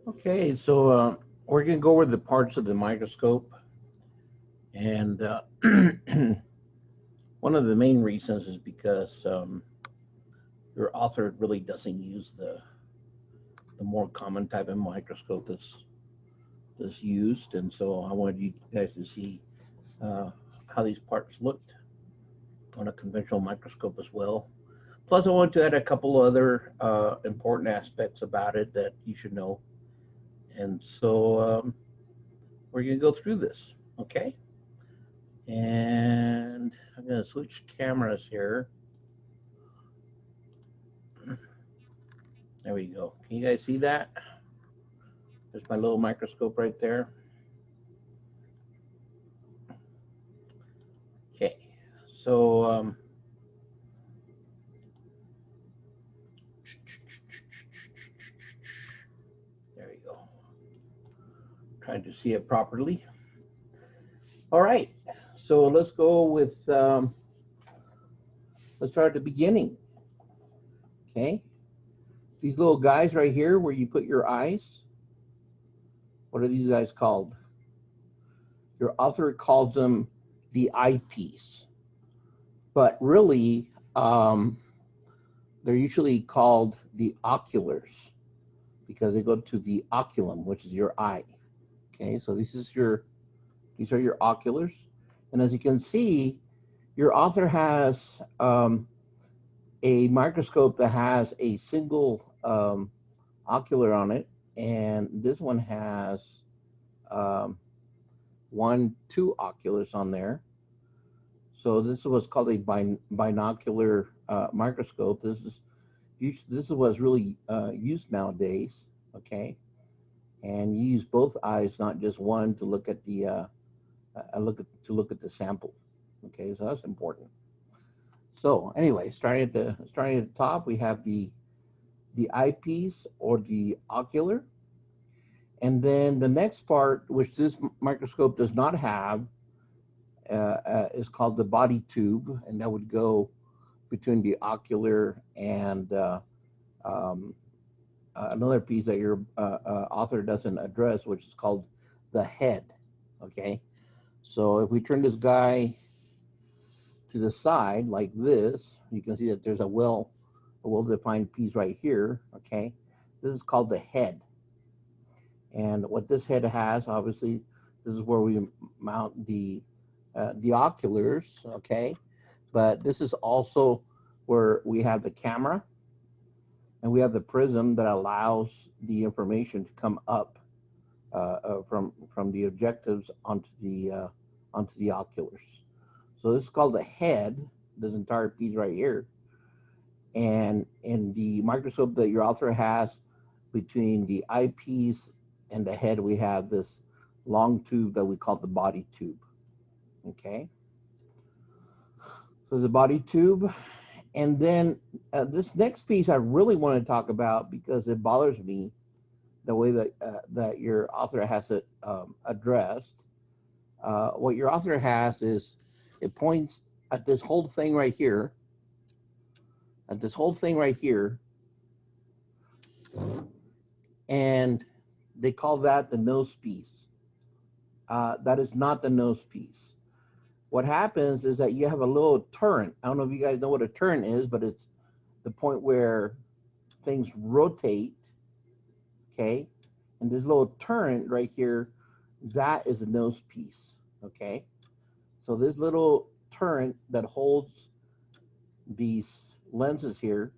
Okay, so we're going to go over the parts of the microscope, and one of the main reasons is because your author really doesn't use the more common type of microscope that's used, and so I wanted you guys to see uh, how these parts looked on a conventional microscope as well. Plus, I wanted to add a couple other important aspects about it that you should know, and so we're going to go through this, okay? And I'm going to switch cameras here. There we go. Can you guys see that? There's my little microscope right there. Okay, so there we go. Trying to see it properly. All right, so let's go with, let's start at the beginning. Okay, these little guys right here where you put your eyes, what are these guys called? Your author calls them the eyepiece, but really they're usually called the oculars because they go to the oculum, which is your eye. Okay, so these are your oculars, and as you can see, your author has a microscope that has a single ocular on it, and this one has two oculars on there. So this is what's called a binocular microscope. This is what's really used nowadays. Okay, and you use both eyes, not just one, to look at the look at the sample. Okay, so that's important. So anyway, starting at the top, we have the eyepiece or the ocular, and then the next part, which this microscope does not have, is called the body tube, and that would go between the ocular and another piece that your author doesn't address, which is called the head. Okay, so if we turn this guy to the side like this, you can see that there's a well-defined piece right here. Okay, this is called the head, and what this head has, obviously, this is where we mount the oculars. Okay, but this is also where we have the camera, and we have the prism that allows the information to come up from the objectives onto the oculars. So this is called the head, this entire piece right here. And in the microscope that your author has, between the eyepiece and the head, we have this long tube that we call the body tube. Okay. So the body tube. And then this next piece I really want to talk about because it bothers me the way that your author has it addressed. What your author has is it points at this whole thing right here, and they call that the nose piece. That is not the nose piece. What happens is that you have a little turret. I don't know if you guys know what a turret is, but it's the point where things rotate, okay? And this little turret right here, that is the nose piece, okay? So this little turret that holds these lenses here,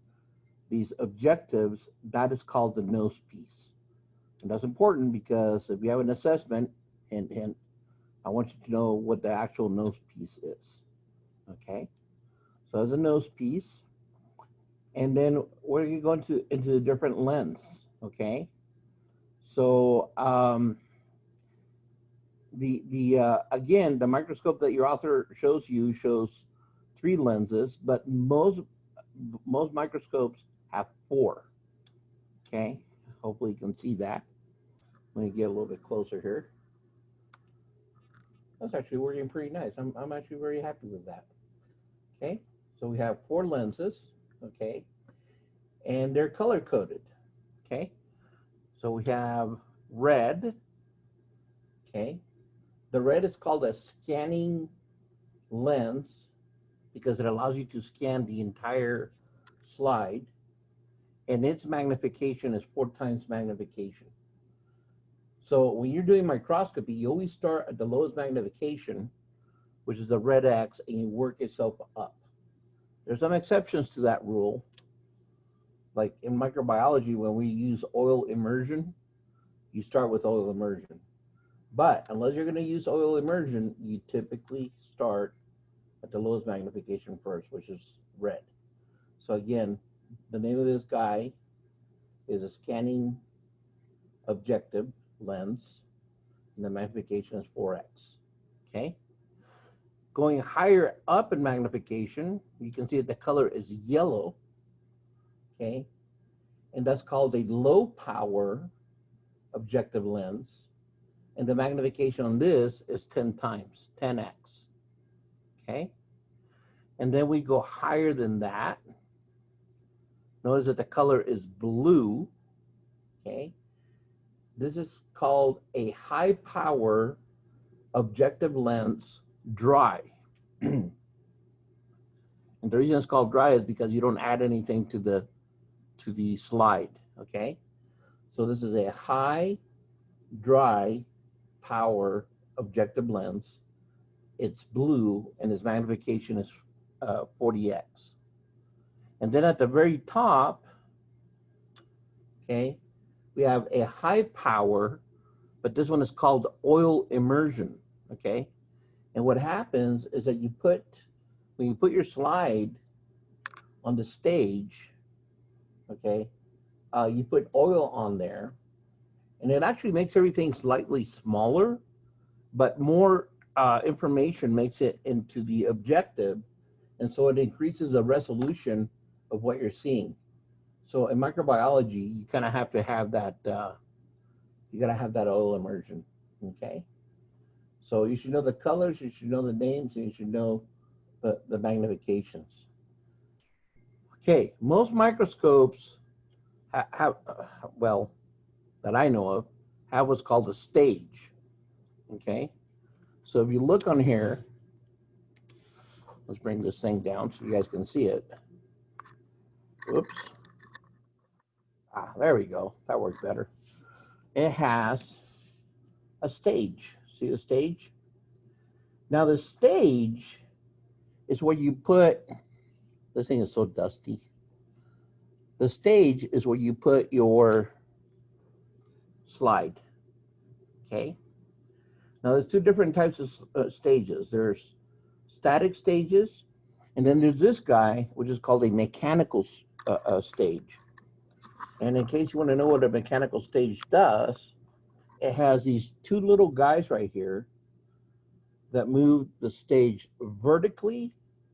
these objectives, that is called the nose piece. And that's important because if you have an assessment, and I want you to know what the actual nose piece is, okay? So there's a nose piece, and then we're going to go into the different lens, okay? So again, the microscope that your author shows you shows 3 lenses, but most microscopes have 4. Okay, hopefully you can see that. Let me get a little bit closer here. That's actually working pretty nice. I'm actually very happy with that. Okay, so we have 4 lenses. Okay, and they're color coded. Okay, So we have red, okay? The red is called a scanning lens because it allows you to scan the entire slide, and its magnification is 4 times magnification. So when you're doing microscopy, you always start at the lowest magnification, which is the red X, and you work yourself up. There's some exceptions to that rule. Like in microbiology, when we use oil immersion, you start with oil immersion. But unless you're going to use oil immersion, you typically start at the lowest magnification first, which is red. So again, the name of this guy is a scanning objective lens, and the magnification is 4x. Okay? Going higher up in magnification, you can see that the color is yellow. Okay? And that's called a low power objective lens. And the magnification on this is 10 times, 10x. Okay? And then we go higher than that. Notice that the color is blue. Okay? This is called a high power objective lens dry. And the reason it's called dry is because you don't add anything to the slide. Okay? So this is a high dry power objective lens. It's blue and its magnification is 40x. And then at the very top, okay, we have a high power, but this one is called oil immersion, okay? And what happens is that when you put your slide on the stage, okay, you put oil on there, and it actually makes everything slightly smaller, but more information makes it into the objective, and so it increases the resolution of what you're seeing. So in microbiology, you kind of have to have that, you gotta have that oil immersion, okay? So you should know the colors, you should know the names, and you should know the magnifications. Okay, most microscopes have, well, that I know of, have what's called a stage, okay? So if you look on here, let's bring this thing down so you guys can see it. Whoops. There we go. That worked better. It has a stage. See the stage? Now the stage is where you put, this thing is so dusty. The stage is where you put your slide, okay? Now there's 2 different types of stages. There's static stages, and then there's this guy, which is called a mechanical stage. And in case you want to know what a mechanical stage does, it has these 2 little guys right here that move the stage vertically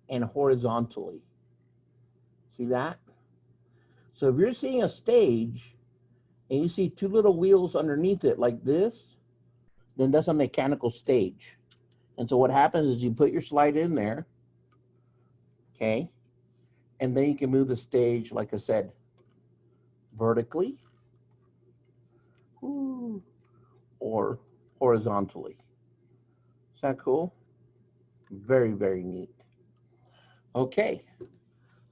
and horizontally. See that? So if you're seeing a stage and you see 2 little wheels underneath it like this, then that's a mechanical stage. And so what happens is you put your slide in there, okay, and then you can move the stage, like I said, vertically or horizontally. Is that cool? Very, very neat. Okay,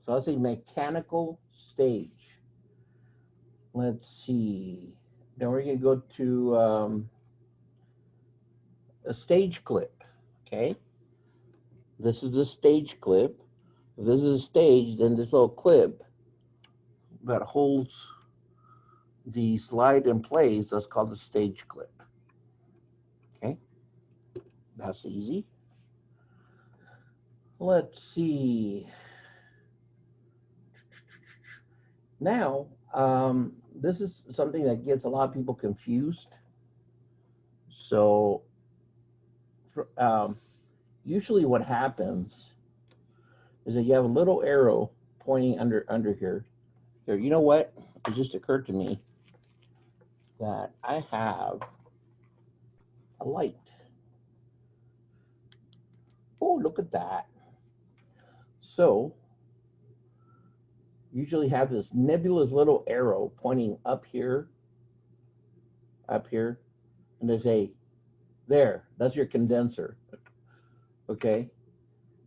so that's a mechanical stage. Let's see. Then we're going to go to a stage clip, okay? This is the stage clip. If this is a stage, then this little clip that holds the slide in place, that's called the stage clip. Okay, that's easy. Let's see. Now, this is something that gets a lot of people confused. So, usually what happens is that you have a little arrow pointing under here. Here, you know what? It just occurred to me that I have a light. Oh, look at that. So, usually have this nebulous little arrow pointing up here up here, and they say, there, that's your condenser, okay?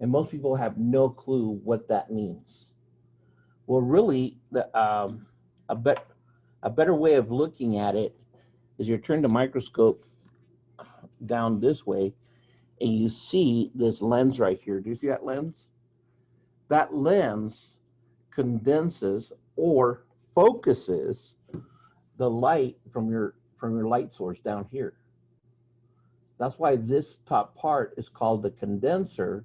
And most people have no clue what that means. Well, really, a, bet, a better way of looking at it is you turn the microscope down this way, and you see this lens right here. Do you see that lens? That lens condenses or focuses the light from your light source down here. That's why this top part is called the condenser,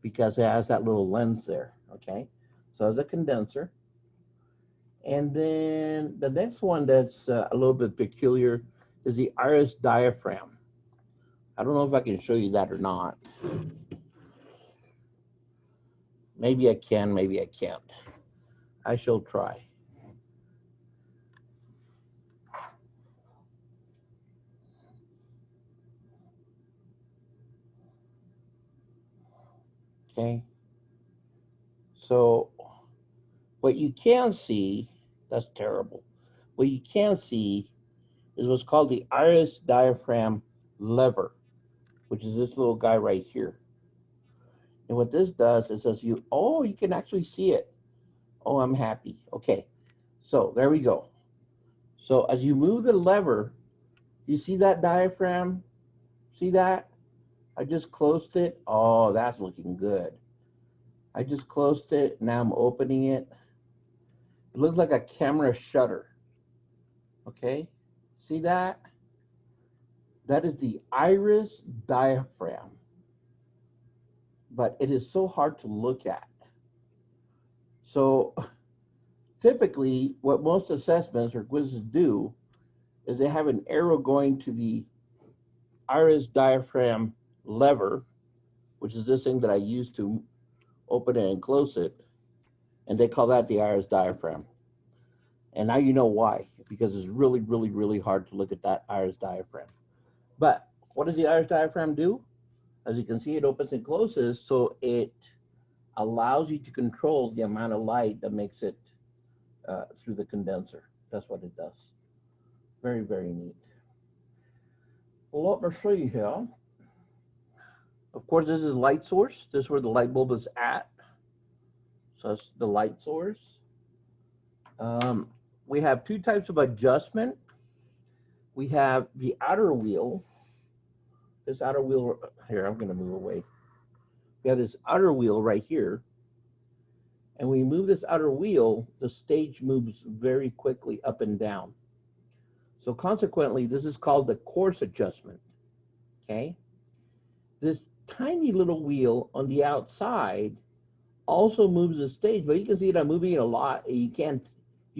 because it has that little lens there, okay? So it's a condenser. And then the next one that's a little bit peculiar is the iris diaphragm. I don't know if I can show you that or not. Maybe I can, maybe I can't. I shall try. Okay. So what you can see, that's terrible. What you can see is what's called the iris diaphragm lever, which is this little guy right here. And what this does is says you, oh, you can actually see it. Oh, I'm happy. Okay. So there we go. So as you move the lever, you see that diaphragm? See that? I just closed it. Oh, that's looking good. I just closed it. Now I'm opening it. It looks like a camera shutter. Okay. See that? That is the iris diaphragm. But it is so hard to look at. So typically, what most assessments or quizzes do is they have an arrow going to the iris diaphragm lever, which is this thing that I use to open it and close it, and they call that the iris diaphragm. And now you know why, because it's really, really, really hard to look at that iris diaphragm. But what does the iris diaphragm do? As you can see, it opens and closes, so it allows you to control the amount of light that makes it through the condenser. That's what it does. Very, very neat. Well, let me show you here. Of course, this is light source. This is where the light bulb is at. So that's the light source. We have two types of adjustment. We have the outer wheel. This outer wheel here, I'm going to move away. We have this outer wheel right here. And when we move this outer wheel, the stage moves very quickly up and down. So consequently, this is called the course adjustment. Okay? This tiny little wheel on the outside also moves the stage, but you can see it, I'm moving it a lot. You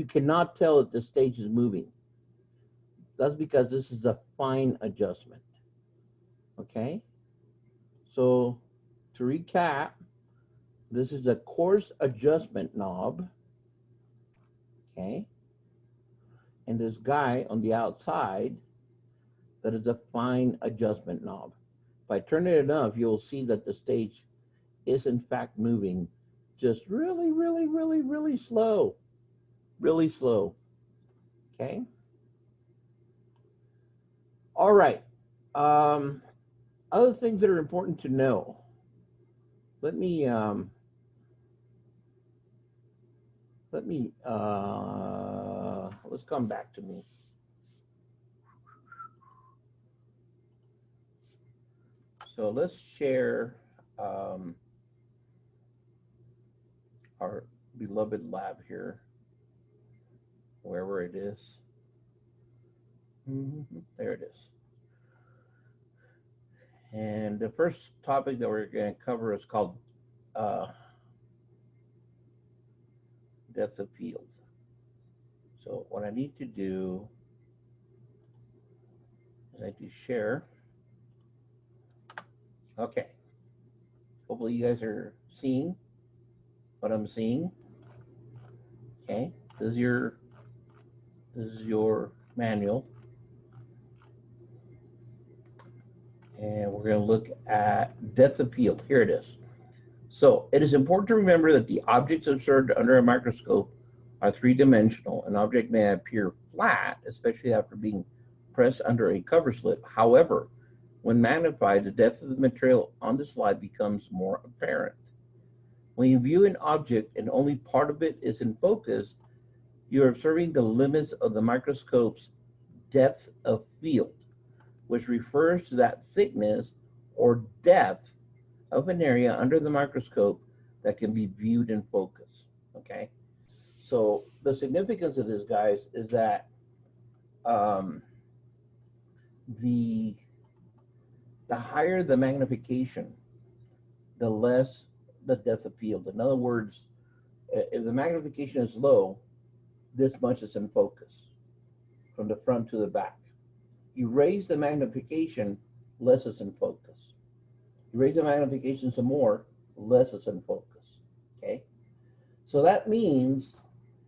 cannot tell that the stage is moving. That's because this is a fine adjustment. Okay? So to recap, this is a coarse adjustment knob. Okay? And this guy on the outside, that is a fine adjustment knob. If I turn it enough, you'll see that the stage is in fact moving just really, really, really, really slow. Really slow. Okay? All right. Other things that are important to know. Let's come back to me. So let's share our beloved lab here, wherever it is. There it is. And the first topic that we're going to cover is called depth of field. So what I need to do is I need to share. Okay. Hopefully you guys are seeing what I'm seeing. Okay. This is your manual. And we're going to look at depth of field. Here it is. So it is important to remember that the objects observed under a microscope are three-dimensional. An object may appear flat, especially after being pressed under a cover slip. However, when magnified, the depth of the material on the slide becomes more apparent. When you view an object and only part of it is in focus, you're observing the limits of the microscope's depth of field, which refers to that thickness or depth of an area under the microscope that can be viewed in focus. Okay, so the significance of this, guys, is that the higher the magnification, the less the depth of field. In other words, if the magnification is low, this much is in focus from the front to the back. You raise the magnification, less is in focus. You raise the magnification some more, less is in focus. Okay, so that means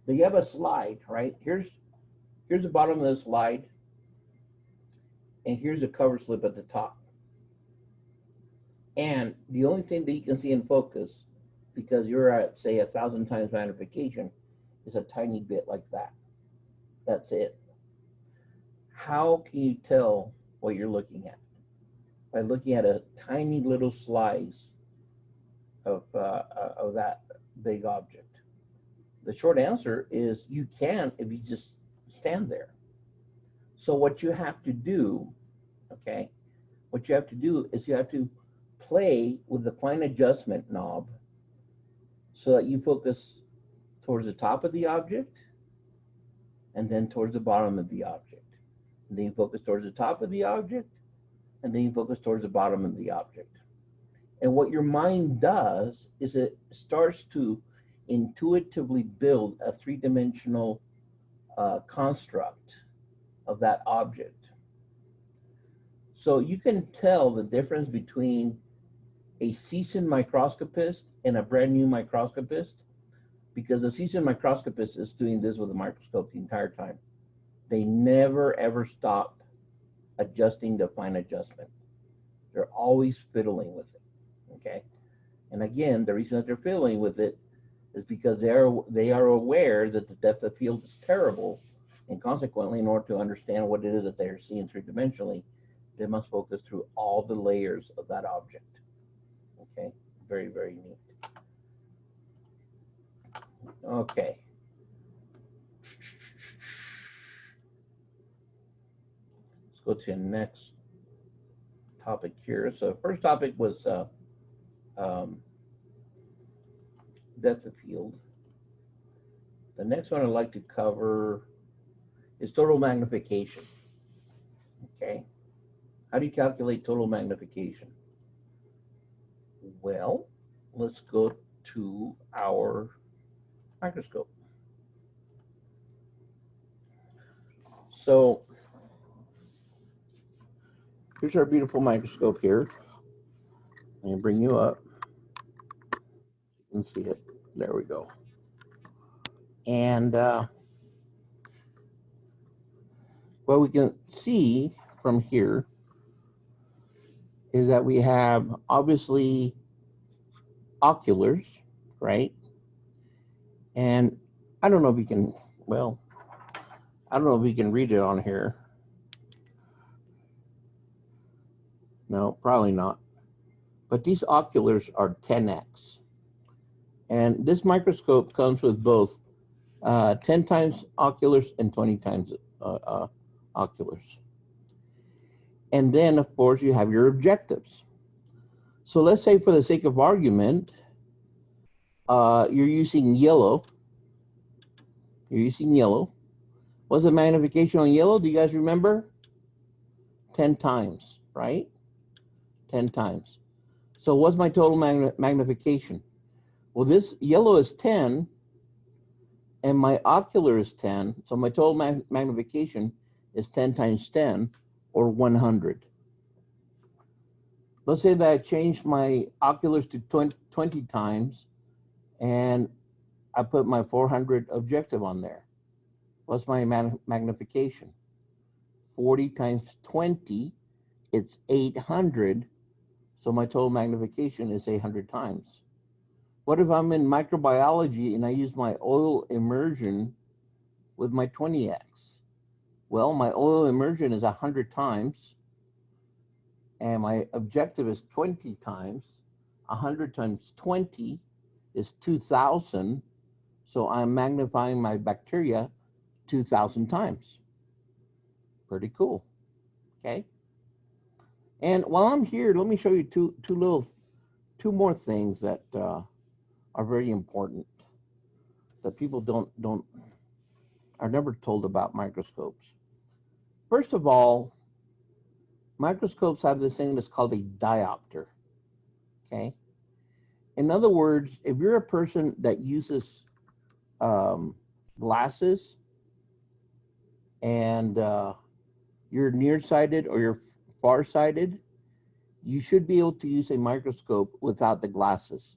that you have a slide, right? Here's the bottom of the slide, and here's a cover slip at the top. And the only thing that you can see in focus, because you're at, say, 1,000 times magnification, is a tiny bit like that. That's it. How can you tell what you're looking at? By looking at a tiny little slice of that big object. The short answer is you can if you just stand there. So what you have to do, okay, what you have to do is you have to play with the fine adjustment knob so that you focus towards the top of the object and then towards the bottom of the object. And then you focus towards the top of the object and then you focus towards the bottom of the object. And what your mind does is it starts to intuitively build a three-dimensional construct of that object. So you can tell the difference between a seasoned microscopist and a brand new microscopist, because the seasoned microscopist is doing this with a microscope the entire time. They never ever stop adjusting the fine adjustment. They're always fiddling with it, okay? And again, the reason that they're fiddling with it is because they are aware that the depth of field is terrible, and consequently, in order to understand what it is that they're seeing three-dimensionally, they must focus through all the layers of that object. Okay, very, very neat. Okay. Let's go to the next topic here. So first topic was depth of field. The next one I'd like to cover is total magnification. Okay. How do you calculate total magnification? Well, let's go to our microscope. So here's our beautiful microscope here. Let me bring you up. You can see it. There we go. And what we can see from here is that we have obviously oculars, right? And I don't know if you can, well, I don't know if you can read it on here. No, probably not. But these oculars are 10x. And this microscope comes with both 10 times oculars and 20 times oculars. And then, of course, you have your objectives. So let's say, for the sake of argument, you're using yellow. You're using yellow. What's the magnification on yellow? Do you guys remember? 10 times, right? 10 times. So what's my total magnification? Well, this yellow is 10, and my ocular is 10. So my total magnification is 10 times 10, or 100. Let's say that I changed my oculars to 20 times, and I put my 400 objective on there. What's my magnification? 40 times 20, it's 800. So my total magnification is 800 times. What if I'm in microbiology and I use my oil immersion with my 20x? Well, my oil immersion is 100 times, and my objective is 20 times. 100 times 20 is 2,000. So I'm magnifying my bacteria 2,000 times. Pretty cool. Okay. And while I'm here, let me show you two more things that are very important that people are never told about microscopes. First of all, microscopes have this thing that's called a diopter. Okay. In other words, if you're a person that uses glasses and you're nearsighted or you're farsighted, you should be able to use a microscope without the glasses.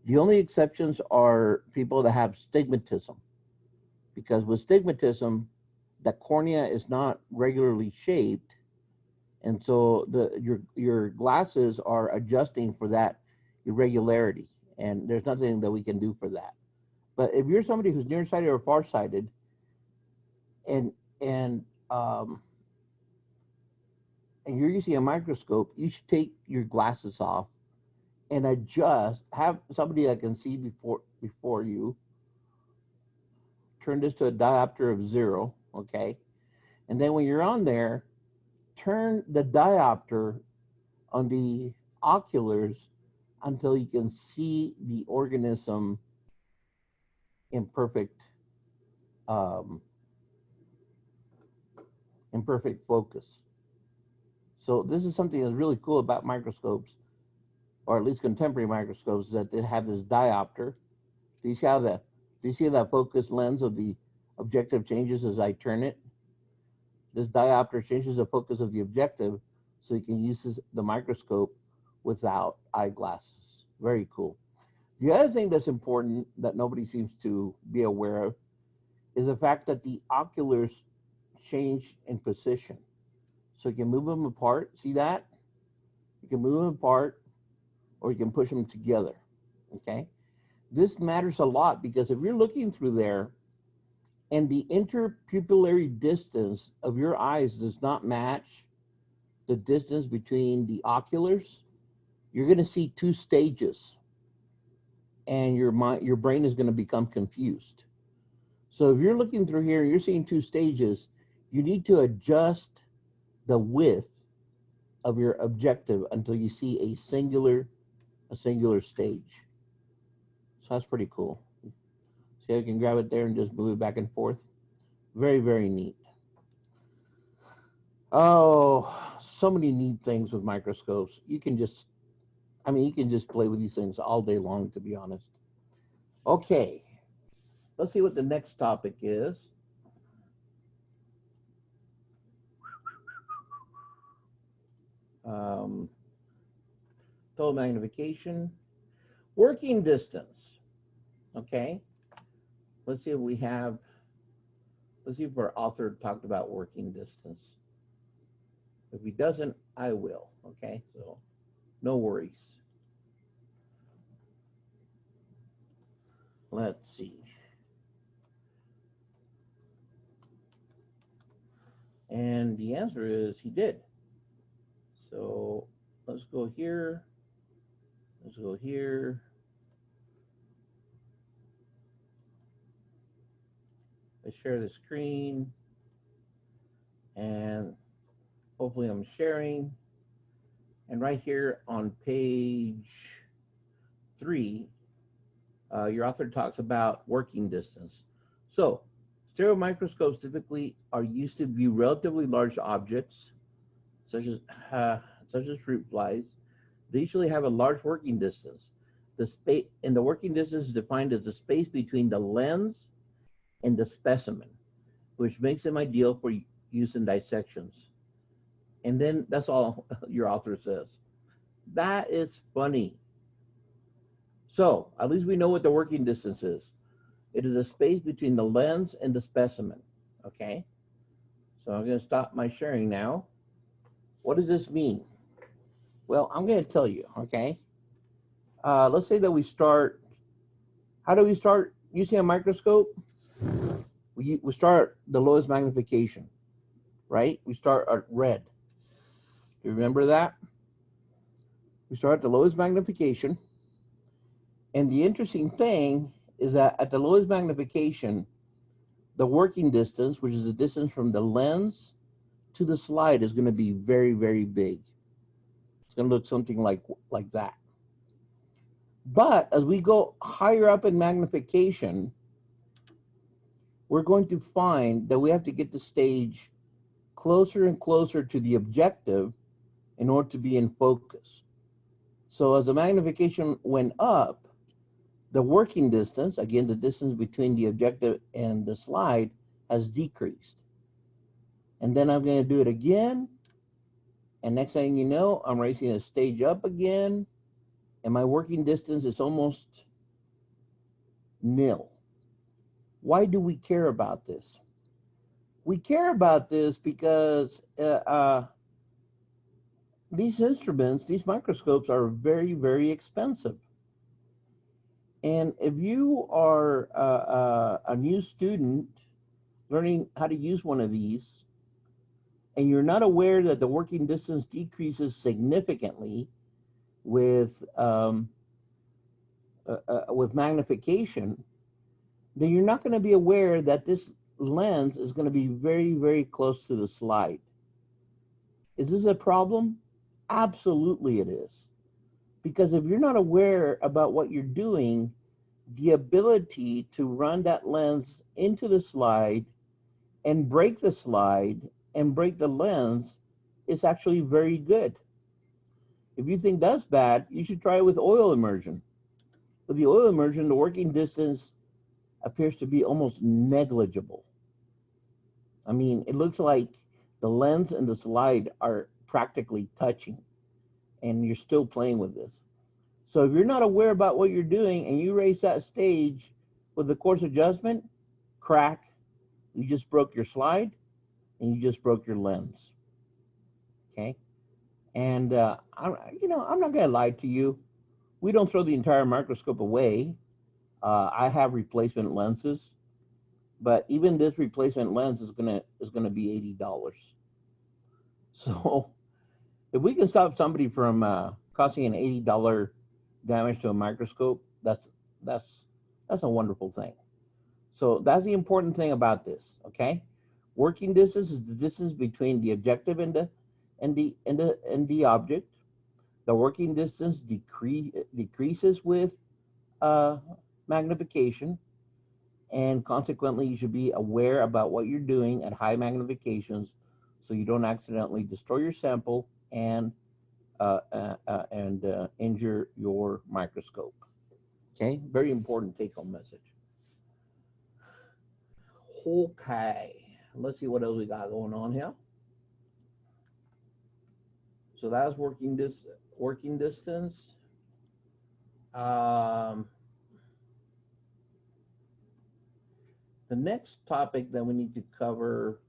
The only exceptions are people that have stigmatism, because with stigmatism, the cornea is not regularly shaped, and so your glasses are adjusting for that irregularity, and there's nothing that we can do for that. But if you're somebody who's nearsighted or farsighted, and and um, and you're using a microscope, you should take your glasses off and adjust. Have somebody that can see before you. Turn this to a diopter of 0, okay? And then when you're on there, turn the diopter on the oculars until you can see the organism in um, perfect focus. So this is something that's really cool about microscopes, or at least contemporary microscopes, that they have this diopter. Do you see how do you see that focus lens of the objective changes as I turn it? This diopter changes the focus of the objective so you can use the microscope without eyeglasses. Very cool. The other thing that's important that nobody seems to be aware of is the fact that the oculars change in position. So you can move them apart. See that? You can move them apart or you can push them together. Okay? This matters a lot because if you're looking through there and the interpupillary distance of your eyes does not match the distance between the oculars, you're going to see two stages, and your brain is going to become confused. So if you're looking through here, you're seeing two stages, you need to adjust the width of your objective until you see a singular stage. So that's pretty cool. See, I can grab it there and just move it back and forth. Very, very neat. Oh, so many neat things with microscopes. You can just play with these things all day long, to be honest. Okay, let's see what the next topic is. Total magnification, working distance. Okay, let's see if our author talked about working distance. If he doesn't, I will. Okay, so no worries. Let's see. And the answer is he did. So let's go here. Let's go here. Let's share the screen. And hopefully I'm sharing. And right here on page 3, your author talks about working distance. So stereo microscopes typically are used to view relatively large objects, such as fruit flies. They usually have a large working distance. The working distance is defined as the space between the lens and the specimen, which makes them ideal for use in dissections. And then that's all your author says. That is funny. So at least we know what the working distance is. It is a space between the lens and the specimen. Okay? So I'm going to stop my sharing now. What does this mean? Well, I'm going to tell you, okay? Let's say that we start. How do we start using a microscope? We start the lowest magnification. right? We start at red. Do you remember that? We start at the lowest magnification. And the interesting thing is that at the lowest magnification, the working distance, which is the distance from the lens to the slide, is going to be very, very big. It's going to look something like that. But as we go higher up in magnification, we're going to find that we have to get the stage closer and closer to the objective in order to be in focus. So as the magnification went up, the working distance, again, the distance between the objective and the slide, has decreased. And then I'm going to do it again. And next thing you know, I'm raising the stage up again. And my working distance is almost nil. Why do we care about this? We care about this because these instruments, these microscopes, are very, very expensive. And if you are a new student learning how to use one of these, and you're not aware that the working distance decreases significantly with magnification, then you're not going to be aware that this lens is going to be very, very close to the slide. Is this a problem? Absolutely it is. Because if you're not aware about what you're doing, the ability to run that lens into the slide and break the slide and break the lens is actually very good. If you think that's bad, you should try it with oil immersion. With the oil immersion, the working distance appears to be almost negligible. I mean, it looks like the lens and the slide are practically touching, and you're still playing with this. So if you're not aware about what you're doing and you raise that stage with the coarse adjustment, crack, you just broke your slide and you just broke your lens. Okay? And I'm not going to lie to you. We don't throw the entire microscope away. I have replacement lenses, but even this replacement lens is gonna be $80. So if we can stop somebody from causing an $80 damage to a microscope, that's a wonderful thing. So that's the important thing about this. Okay, working distance is the distance between the objective and the object. The working distance decreases with magnification, and consequently you should be aware about what you're doing at high magnifications so you don't accidentally destroy your sample and injure your microscope. Okay, very important take-home message. Okay, let's see what else we got going on here. So that's working distance. The next topic that we need to cover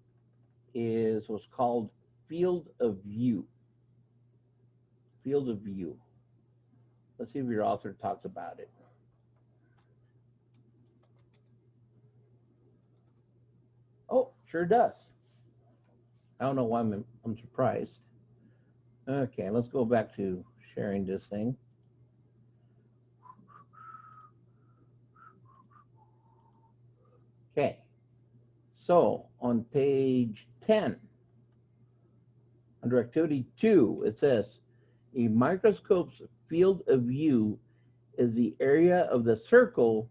is what's called field of view. Field of view. Let's see if your author talks about it. Oh, sure does. I don't know why I'm surprised. Okay, let's go back to sharing this thing. Okay, so on page 10, under activity 2, it says, a microscope's field of view is the area of the circle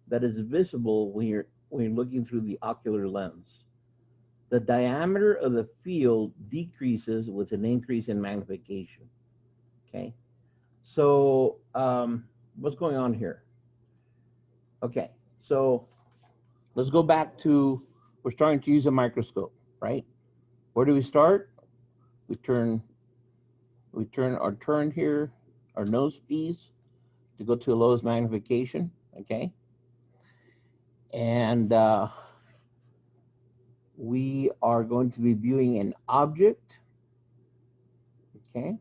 that is visible when you're looking through the ocular lens. The diameter of the field decreases with an increase in magnification. Okay, so what's going on here? Okay, so let's go back to, we're starting to use a microscope, right? Where do we start? We turn our turn here, our nose piece, to go to the lowest magnification, okay? And we are going to be viewing an object, okay?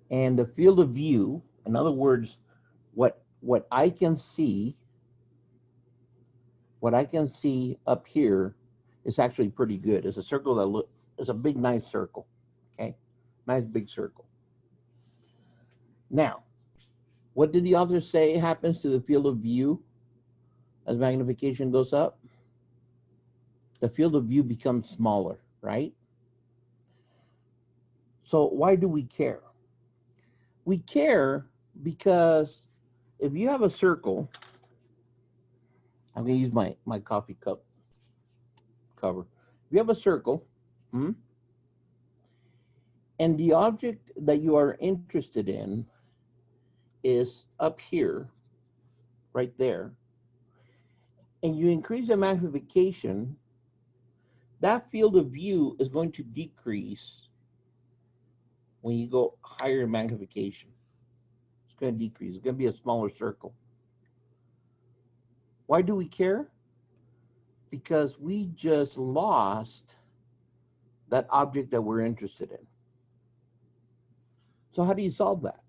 And the field of view, in other words, what I can see up here it's actually pretty good. It's a circle that it's a big, nice circle. Okay, nice big circle. Now, what did the author say happens to the field of view as magnification goes up? The field of view becomes smaller, right? So why do we care? We care because if you have a circle, I'm going to use my coffee cup cover. If you have a circle, and the object that you are interested in is up here, right there, and you increase the magnification, that field of view is going to decrease when you go higher magnification. It's going to decrease. It's going to be a smaller circle. Why do we care? Because we just lost that object that we're interested in. So how do you solve that?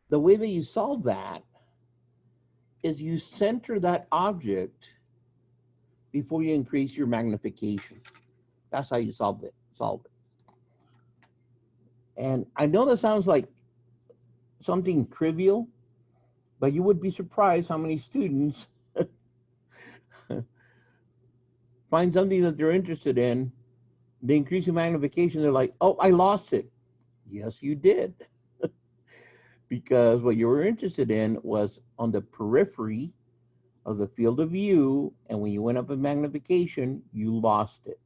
The way that you solve that is you center that object before you increase your magnification. That's how you solve it. And I know that sounds like something trivial, but you would be surprised how many students find something that they're interested in, they increase the magnification, they're like, oh, I lost it. Yes, you did. Because what you were interested in was on the periphery of the field of view, and when you went up in magnification, you lost it.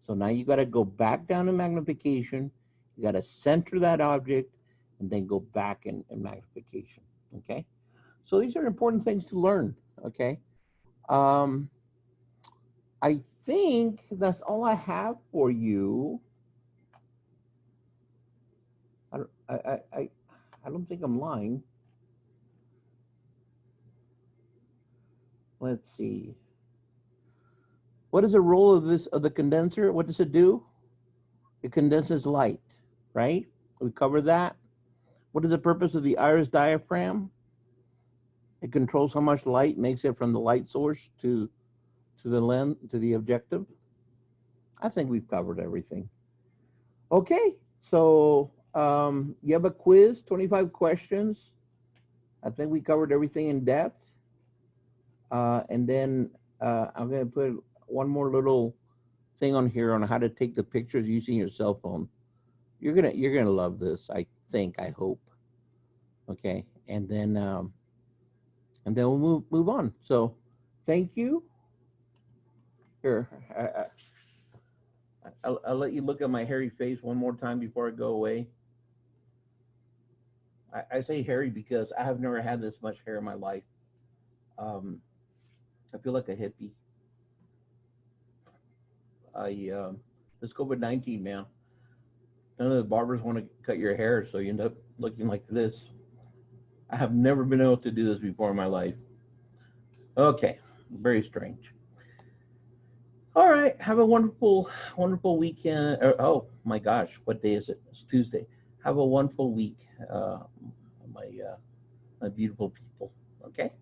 So now you got to go back down in magnification, you got to center that object, and then go back in magnification, okay? So these are important things to learn, okay? I think that's all I have for you. I don't think I'm lying. Let's see. What is the role of the condenser? What does it do? It condenses light, right? We covered that. What is the purpose of the iris diaphragm? It controls how much light makes it from the light source to the lens, to the objective. I think we've covered everything. Okay, so you have a quiz, 25 questions. I think we covered everything in depth. And then I'm going to put one more little thing on here on how to take the pictures using your cell phone. You're gonna love this. I think. I hope. Okay, and then we'll move on. So, thank you. Here, I'll let you look at my hairy face one more time before I go away. I say hairy because I have never had this much hair in my life. I feel like a hippie. This COVID-19, man. None of the barbers want to cut your hair, so you end up looking like this. I have never been able to do this before in my life. Okay, very strange. All right, have a wonderful, wonderful weekend. Oh my gosh, what day is it? It's Tuesday. Have a wonderful week, my beautiful people. Okay.